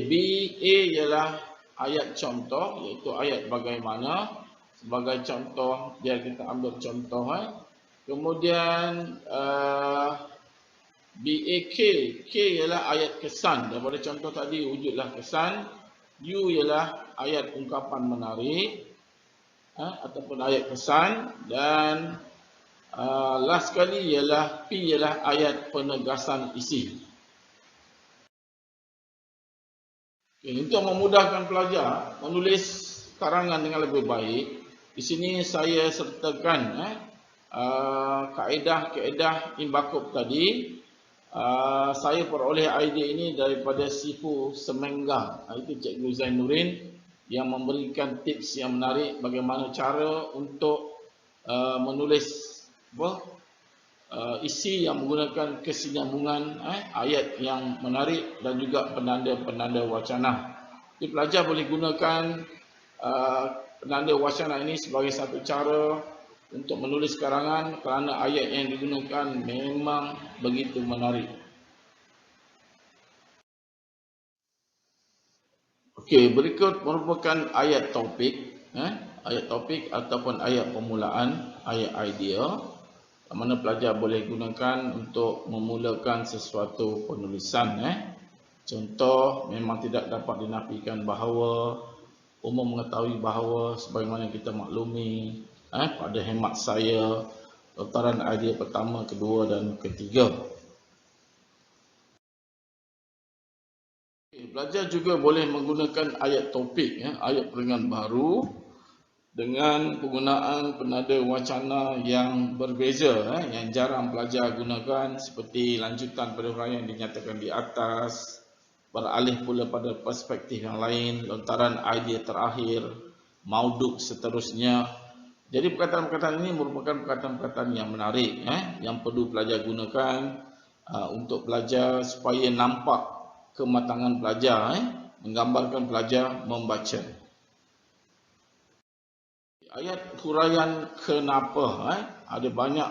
Speaker 1: A ialah ayat contoh, iaitu ayat bagaimana. Sebagai contoh, biar kita ambil contoh. Kemudian BAK, K ialah ayat kesan. Daripada contoh tadi, wujudlah kesan. U ialah ayat ungkapan menarik ataupun ayat kesan. Dan last sekali ialah P ialah ayat penegasan isi. Untuk memudahkan pelajar menulis karangan dengan lebih baik, di sini saya sertakan kaedah-kaedah in-bakub tadi. Saya peroleh idea ini daripada Sifu Semengga, itu Cikgu Zainuddin. yang memberikan tips yang menarik bagaimana cara untuk menulis isi yang menggunakan kesinambungan ayat yang menarik dan juga penanda-penanda wacana. Jadi pelajar boleh gunakan penanda wacana ini sebagai satu cara untuk menulis karangan kerana ayat yang digunakan memang begitu menarik. Okey, berikut merupakan ayat topik, ayat topik ataupun ayat permulaan, ayat idea, yang mana pelajar boleh gunakan untuk memulakan sesuatu penulisan. Contoh, memang tidak dapat dinafikan bahawa umum mengetahui bahawa sebagaimana kita maklumi, pada hemat saya, lontaran idea pertama, kedua dan ketiga. Pelajar juga boleh menggunakan ayat topik, ayat peringan baru dengan penggunaan penanda wacana yang berbeza, yang jarang pelajar gunakan, seperti lanjutan pada huraian yang dinyatakan di atas, beralih pula pada perspektif yang lain, lontaran idea terakhir, mauduk seterusnya. Jadi perkataan-perkataan ini merupakan perkataan-perkataan yang menarik, yang perlu pelajar gunakan untuk pelajar supaya nampak kematangan pelajar, menggambarkan pelajar membaca. Ayat huraian kenapa, ada banyak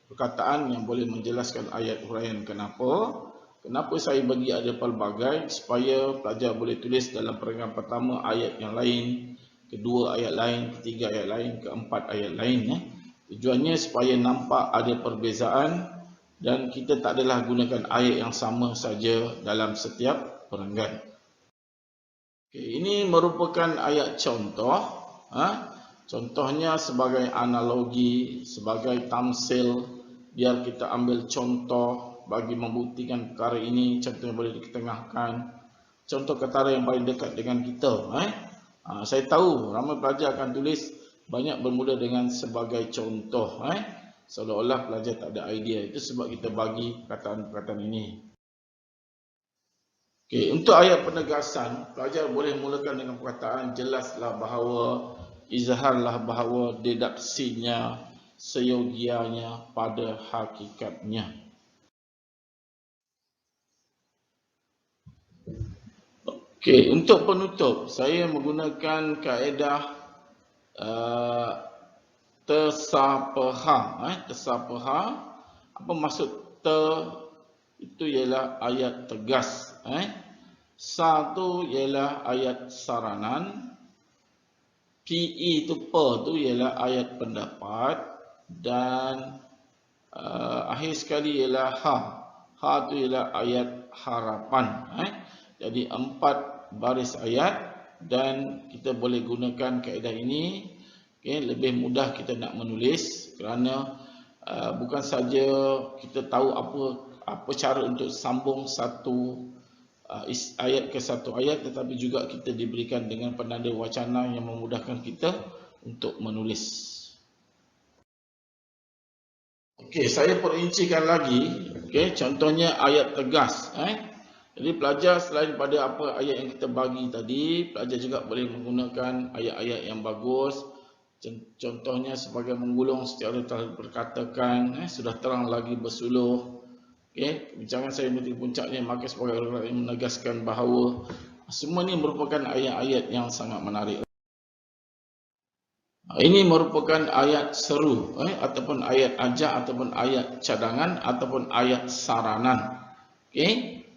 Speaker 1: perkataan yang boleh menjelaskan ayat huraian kenapa. Kenapa saya bagi ada pelbagai supaya pelajar boleh tulis dalam peringan pertama ayat yang lain, kedua ayat lain, ketiga ayat lain, keempat ayat lain. Tujuannya supaya nampak ada perbezaan dan kita tak adalah gunakan ayat yang sama saja dalam setiap perenggan. Ini merupakan ayat contoh. Contohnya sebagai analogi, sebagai tamsil, biar kita ambil contoh bagi membuktikan perkara ini. Contohnya boleh diketengahkan. Contoh kata yang paling dekat dengan kita. Saya tahu ramai pelajar akan tulis banyak bermula dengan sebagai contoh. Seolah-olah pelajar tak ada idea. Itu sebab kita bagi perkataan-perkataan ini. Okey, untuk ayat penegasan, pelajar boleh mulakan dengan perkataan jelaslah bahawa, izharlah bahawa, dedaksinya, seyogianya pada hakikatnya. Okey, untuk penutup, saya menggunakan kaedah tersapeha. Tersapeha, apa maksud itu ialah ayat tegas. Sa tu ialah ayat saranan. PE tu tu ialah ayat pendapat. Dan akhir sekali ialah ha. Ha tu ialah ayat harapan. Jadi 4 baris ayat dan kita boleh gunakan kaedah ini. Lebih mudah kita nak menulis kerana bukan saja kita tahu apa cara untuk sambung satu ayat ke satu ayat, tetapi juga kita diberikan dengan penanda wacana yang memudahkan kita untuk menulis. Okey, saya perincikan lagi. Contohnya ayat tegas. Jadi pelajar selain pada apa ayat yang kita bagi tadi, pelajar juga boleh menggunakan ayat-ayat yang bagus. Contohnya sebagai menggulung secara telah berkatakan, sudah terang lagi bersuluh. Bincangan saya meniti puncaknya, maka sebagai orang yang menegaskan bahawa semua ini merupakan ayat-ayat yang sangat menarik. Ini merupakan ayat seru, ataupun ayat ajak, ataupun ayat cadangan, ataupun ayat saranan.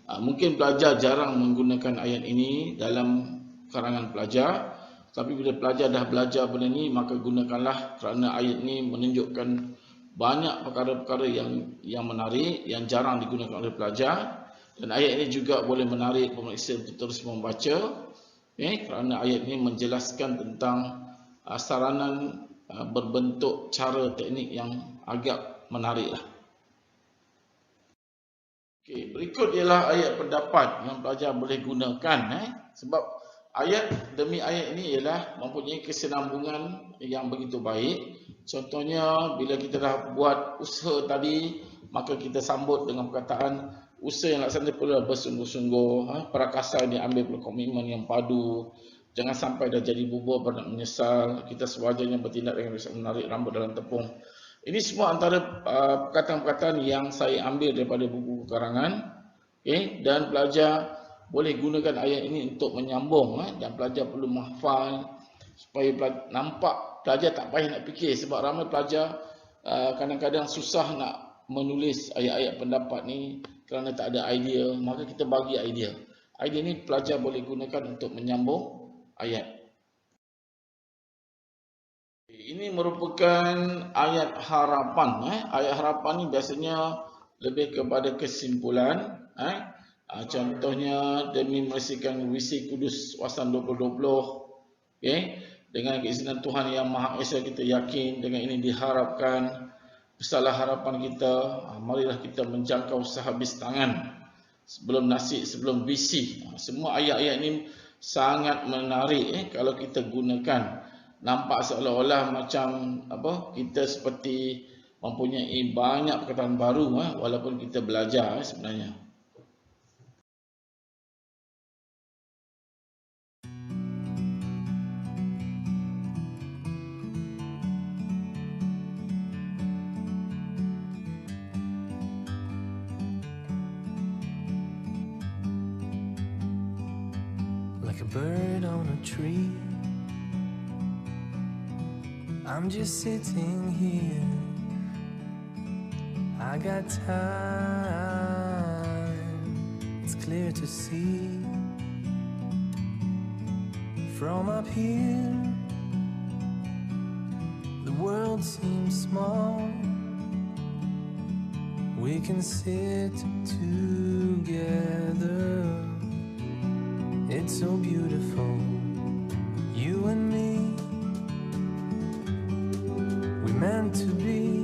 Speaker 1: Mungkin pelajar jarang menggunakan ayat ini dalam karangan pelajar, tapi bila pelajar dah belajar benda ni, maka gunakanlah kerana ayat ini menunjukkan banyak perkara-perkara yang menarik, yang jarang digunakan oleh pelajar. Dan ayat ini juga boleh menarik pemeriksa untuk terus membaca, kerana ayat ini menjelaskan tentang saranan berbentuk cara teknik yang agak menarik lah. Berikut ialah ayat pendapat yang pelajar boleh gunakan. Sebab ayat demi ayat ini ialah mempunyai kesinambungan yang begitu baik. Contohnya bila kita dah buat usaha tadi, maka kita sambut dengan perkataan usaha yang laksana perlu bersungguh-sungguh. Prakasa ini ambil komitmen yang padu. Jangan sampai dah jadi bubur baru nak menyesal. Kita sewajarnya bertindak dengan menarik rambut dalam tepung. Ini semua antara perkataan-perkataan yang saya ambil daripada buku karangan. Okay? Dan pelajar boleh gunakan ayat ini untuk menyambung. Dan pelajar perlu menghafal supaya nampak pelajar tak payah nak fikir. Sebab ramai pelajar kadang-kadang susah nak menulis ayat-ayat pendapat ni kerana tak ada idea. Maka kita bagi idea. Idea ni pelajar boleh gunakan untuk menyambung ayat. Ini merupakan ayat harapan. Ayat harapan ni biasanya lebih kepada kesimpulan. Contohnya, demi meresikan visi Kudus Wasan 2020. Okay? Dengan keizinan Tuhan Yang Maha Esa, kita yakin dengan ini diharapkan besarlah harapan kita. Marilah kita menjangkau sehabis tangan, sebelum nasib, sebelum visi. Semua ayat-ayat ini sangat menarik kalau kita gunakan. Nampak seolah-olah macam kita seperti mempunyai banyak perkataan baru walaupun kita belajar sebenarnya.
Speaker 2: Like a bird on a tree, I'm just sitting here. I got time, it's clear to see. From up here, the world seems small. We can sit together. It's so beautiful, you and me. We meant to be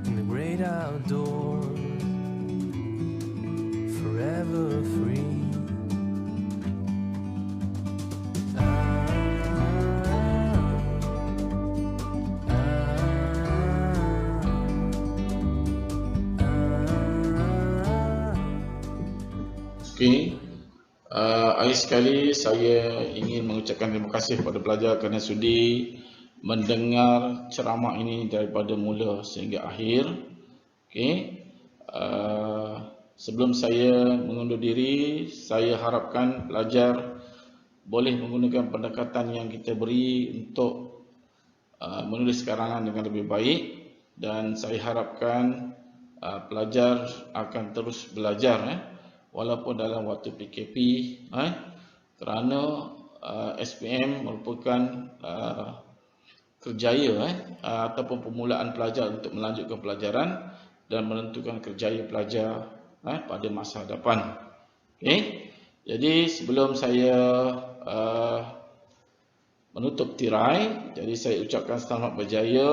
Speaker 2: in the great outdoors, forever free.
Speaker 1: Okey, akhir sekali saya ingin mengucapkan terima kasih kepada pelajar kerana sudi mendengar ceramah ini daripada mula sehingga akhir. Okey, sebelum saya mengundur diri, saya harapkan pelajar boleh menggunakan pendekatan yang kita beri untuk menulis karangan dengan lebih baik, dan saya harapkan pelajar akan terus belajar walaupun dalam waktu PKP, kerana SPM merupakan kerjaya ataupun permulaan pelajar untuk melanjutkan pelajaran dan menentukan kerjaya pelajar pada masa hadapan. Okay? Jadi sebelum saya menutup tirai, jadi saya ucapkan selamat berjaya.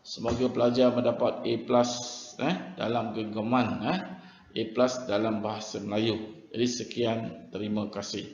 Speaker 1: Semoga pelajar mendapat A+ dalam genggaman, A+ dalam bahasa Melayu. Jadi sekian, terima kasih.